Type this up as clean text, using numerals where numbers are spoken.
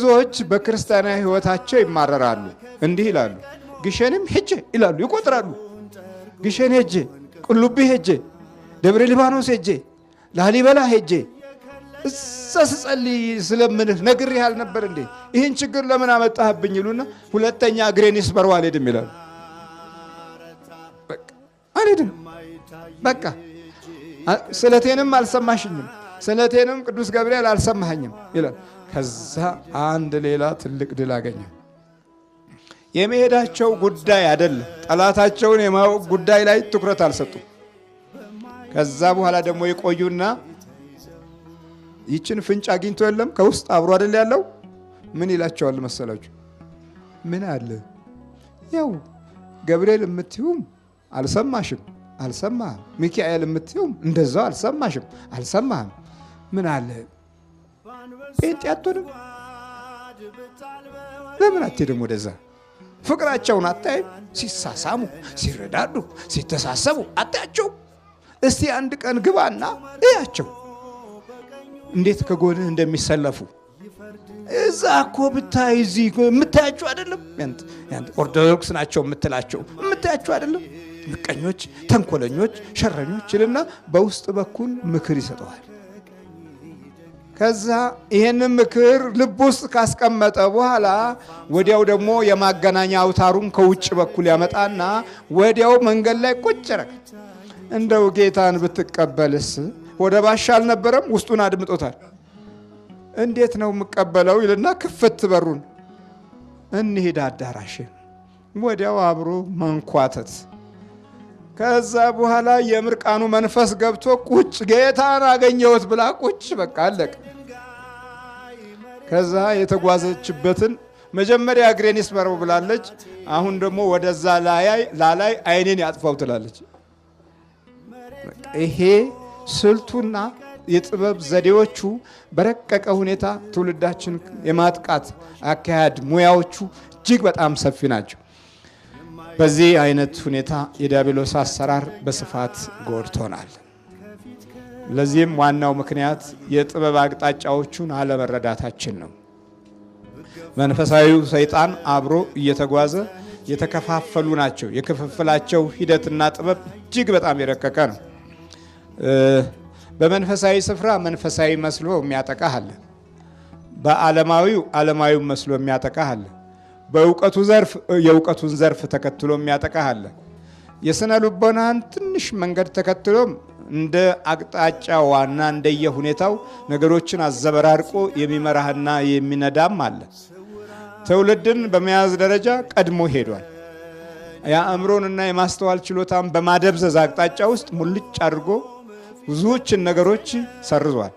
ብዙዎች በክርስቲያናዊ ሕይወታቸው ይማረራሉ። እንዲህ ይላሉ፣ ግሸንም ሄጄ ይላሉ፣ ይቆጥራሉ። ግሸን ሄጄ፣ ቁልቢ ሄጄ፣ ደብረ ሊባኖስ ሄጄ፣ ላሊበላ ሄጄ እዛ ስጸልይ ስለምንህ ነግሬህ አልነበር እንዴ? ይህን ችግር ለምን አመጣህብኝ ይሉና ሁለተኛ እግሬን ይስበረው አልሄድም ይላሉ። በቃ አልሄድም፣ በቃ ስለቴንም አልሰማሽኝም፣ ስለቴንም ቅዱስ ገብርኤል አልሰማኸኝም ይላል። ከዛ አንድ ሌላ ትልቅ ድል አገኘ። የመሄዳቸው ጉዳይ አይደለም፣ ጠላታቸውን የማወቅ ጉዳይ ላይ ትኩረት አልሰጡም። ከዛ በኋላ ደግሞ የቆዩና ይችን ፍንጭ አግኝቶ የለም ከውስጥ አብሮ አይደል ያለው፣ ምን ይላቸዋል መሰላችሁ? ምን አለ ያው ገብርኤል የምትዩም አልሰማሽም፣ አልሰማህም። ሚካኤል የምትዩም እንደዛው አልሰማሽም፣ አልሰማህም። ምን አለ ጴንጤ አትሆንም? ለምን አትሄድም ወደዛ? ፍቅራቸውን አታይም? ሲሳሳሙ፣ ሲረዳዱ፣ ሲተሳሰቡ አታያቸው? እስቲ አንድ ቀን ግባና እያቸው እንዴት ከጎንህ እንደሚሰለፉ። እዛ እኮ ብታይ እዚህ የምታያቸው አይደለም? ያንተ ኦርቶዶክስ ናቸው የምትላቸው የምታያቸው አይደለም? ምቀኞች፣ ተንኮለኞች፣ ሸረኞች ይልና በውስጥ በኩል ምክር ይሰጠዋል። ከዛ ይሄንን ምክር ልብ ውስጥ ካስቀመጠ በኋላ ወዲያው ደግሞ የማገናኛ አውታሩን ከውጭ በኩል ያመጣና ወዲያው መንገድ ላይ ቁጭ ረክ እንደው ጌታን ብትቀበልስ ወደ ባሻ አልነበረም? ውስጡን አድምጦታል። እንዴት ነው የምቀበለው ይልና ክፍት በሩን እንሂድ አዳራሽ፣ ወዲያው አብሮ መንኳተት። ከዛ በኋላ የምርቃኑ መንፈስ ገብቶ ቁጭ ጌታን አገኘሁት ብላ ቁጭ በቃ አለቀ። ከዛ የተጓዘችበትን መጀመሪያ እግሬን ይስበረው ብላለች። አሁን ደግሞ ወደዛ ላላይ አይኔን ያጥፋው ትላለች። ይሄ ስልቱና የጥበብ ዘዴዎቹ በረቀቀ ሁኔታ ትውልዳችን የማጥቃት አካሄድ ሙያዎቹ እጅግ በጣም ሰፊ ናቸው። በዚህ አይነት ሁኔታ የዲያብሎስ አሰራር በስፋት ጎድቶናል። ለዚህም ዋናው ምክንያት የጥበብ አቅጣጫዎቹን አለመረዳታችን ነው። መንፈሳዊው ሰይጣን አብሮ እየተጓዘ የተከፋፈሉ ናቸው። የክፍፍላቸው ሂደትና ጥበብ እጅግ በጣም የረቀቀ ነው። በመንፈሳዊ ስፍራ መንፈሳዊ መስሎ የሚያጠቃህ አለ። በዓለማዊው ዓለማዊ መስሎ የሚያጠቃህ አለ። በእውቀቱ ዘርፍ የእውቀቱን ዘርፍ ተከትሎ የሚያጠቃህ አለ። የስነ ልቦናን ትንሽ መንገድ ተከትሎም እንደ አቅጣጫዋና እንደየ ሁኔታው ነገሮችን አዘበራርቆ የሚመራህና የሚነዳም አለ። ትውልድን በመያዝ ደረጃ ቀድሞ ሄዷል። የአእምሮንና የማስተዋል ችሎታን በማደብዘዝ አቅጣጫ ውስጥ ሙልጭ አድርጎ ብዙዎችን ነገሮች ሰርዟል።